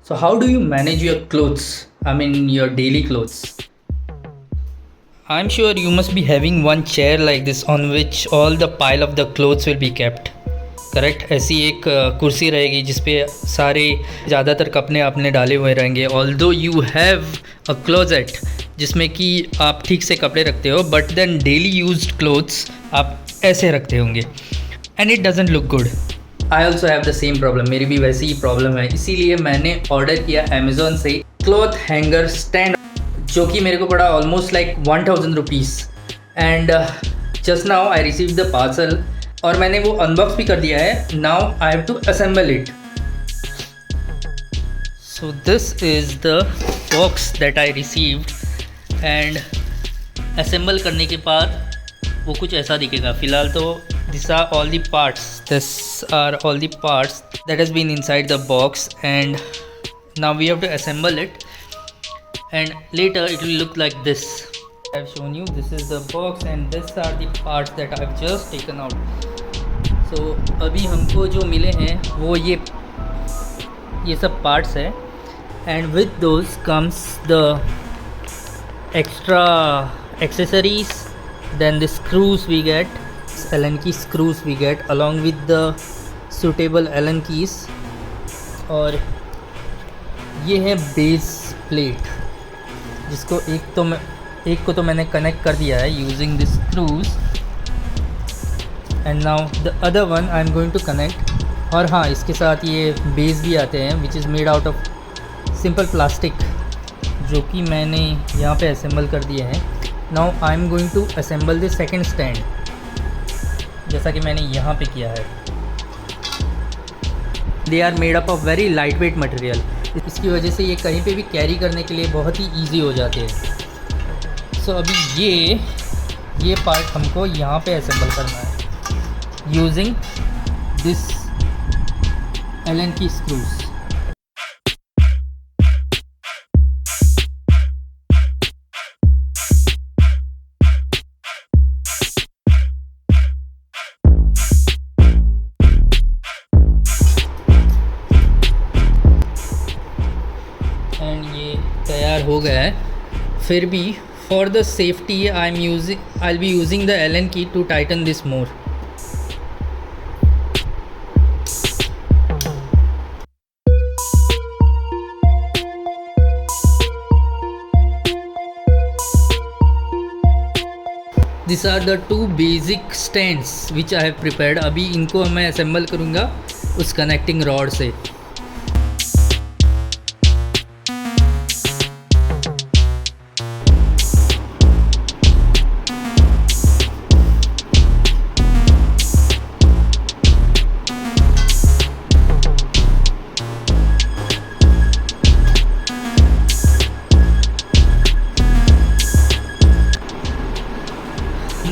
So how do you manage your clothes? I mean your daily clothes. I'm sure you must be having one chair like this on which all the pile of the clothes will be kept. Correct, ऐसी एक कुर्सी रहेगी जिस पे सारे ज़्यादातर कपड़े आपने डाले हुए रहेंगे. Although you have a closet जिसमें कि आप ठीक से कपड़े रखते हो, but then daily used clothes आप ऐसे रखते होंगे and it doesn't look good. I also have the same problem, मेरी भी वैसी ही प्रॉब्लम है. इसीलिए मैंने ऑर्डर किया अमेज़ोन से क्लॉथ हैंगर स्टैंड, जो कि मेरे को पड़ा almost like 1000 rupees. And just now I receive the parcel और मैंने वो अनबॉक्स भी कर दिया है. Now I have to assemble it. So this is the box that I received and assemble करने के बाद वो कुछ ऐसा दिखेगा. फ़िलहाल तो this are all the parts that has been inside the box and now we have to assemble it and later it will look like this. I have shown you, this is the box and these are the parts that I have just taken out. So अभी हमको जो मिले हैं वो ये सब parts है and with those comes the extra accessories, then the screws we get, Allen key screws we get along with the suitable Allen keys. और ये है बेस प्लेट जिसको एक को तो मैंने कनेक्ट कर दिया है using this screws and now the other one I am going to connect. और हाँ, इसके साथ ये बेस भी आते हैं which is made out of simple plastic, जो कि मैंने यहाँ पे असेंबल कर दिए हैं. Now I am going to assemble the second stand जैसा कि मैंने यहाँ पे किया है. They are made up of very light weight material. इसकी वजह से ये कहीं पे भी कैरी करने के लिए बहुत ही इजी हो जाते हैं. सो अभी ये पार्ट हमको यहाँ पे असेंबल करना है यूजिंग दिस एलन की स्क्रूज. एंड ये तैयार हो गया है. फिर भी for the safety I will be using the Allen key to tighten this more. This are the two basic stands which I have prepared. अभी इनको मैं असेंबल करूँगा उस कनेक्टिंग रॉड से.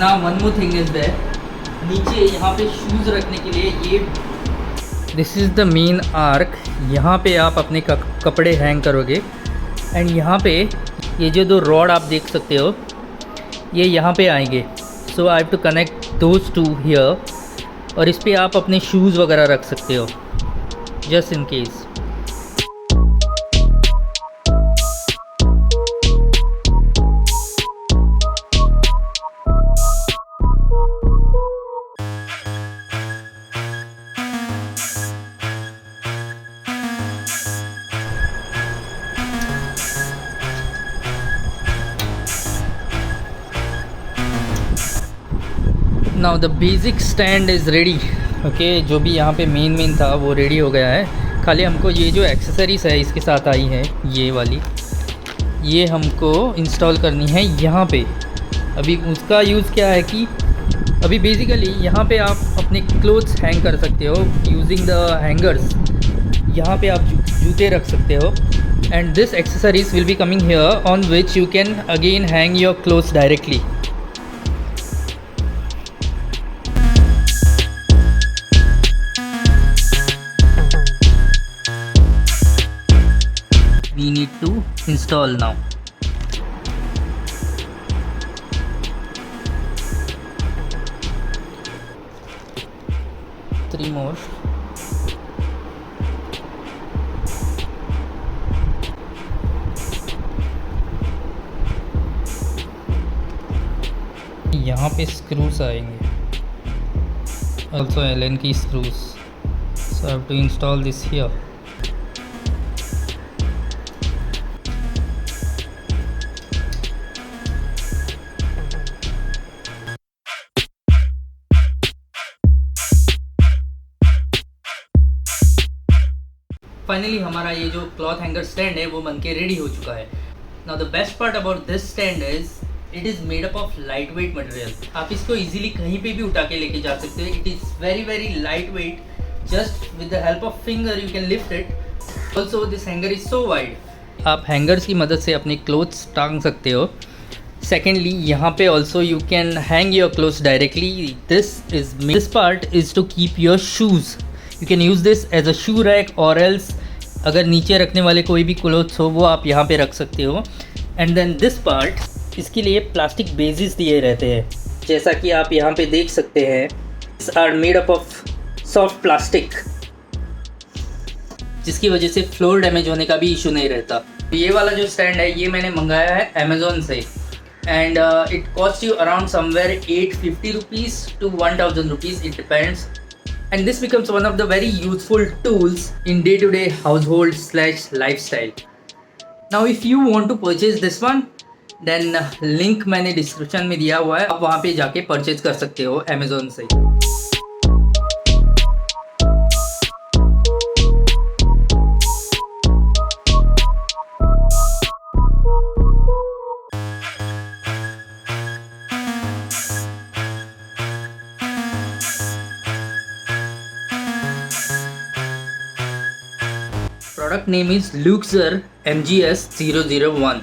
Now one more thing is there. नीचे यहाँ पे shoes रखने के लिए ये this is the main arc. यहाँ पे आप अपने कपड़े हैंग करोगे एंड यहाँ पे ये जो दो रॉड आप देख सकते हो ये यहाँ पे आएंगे. So I have to connect those two here और इस पर आप अपने शूज़ वगैरह रख सकते हो just in case. Now the basic stand is ready. Okay, जो भी यहाँ पे मेन था वो रेडी हो गया है. खाली हमको ये जो एक्सेसरीज़ है इसके साथ आई है ये वाली, ये हमको इंस्टॉल करनी है यहाँ पे. अभी उसका यूज़ क्या है कि अभी बेसिकली यहाँ पे आप अपने क्लोथ्स हैंग कर सकते हो यूजिंग द हैंगर्स. यहाँ पे आप जूते रख सकते हो and this accessories will be coming here on which you can again hang your clothes directly. We need to install now. Three more. यहाँ पे स्क्रूज आएंगे, ऑल्सो एलन की screws, so I have to install this here. Finally हमारा ये जो cloth hanger stand है वो बनके रेडी हो चुका है। Now the best part about this stand is it is made up of light weight material. आप इसको इजीली कहीं पे भी उठा के लेके जा सकते हो। It is very very light wait, just with the help of finger you can lift it. Also this hanger is so wide, आप हैंगर्स की मदद से अपने क्लोथ्स टांग सकते हो। सेकेंडली यहाँ पे also you can hang your clothes directly. This part is to keep your shoes. You can use this as a shoe rack और एल्स अगर नीचे रखने वाले कोई भी क्लोथ्स हो वो आप यहाँ पे रख सकते हो। एंड देन दिस पार्ट, इसके लिए प्लास्टिक बेसिस दिए रहते हैं, जैसा कि आप यहाँ पे देख सकते हैं। This are made up of soft plastic, जिसकी वजह से फ्लोर डैमेज होने का भी इशू नहीं रहता। ये वाला जो स्टैंड है ये मैंने मंगाया है अमेज़ोन से, and it cost you around somewhere 850 rupees to 1000 rupees, it depends. And this becomes one of the very useful tools in day-to-day household/lifestyle. Now if you want to purchase this one, then link मैंने description में दिया हुआ है, आप वहाँ पे जाके purchase कर सकते हो अमेज़ोन से। Product name is Luxor MGS 001.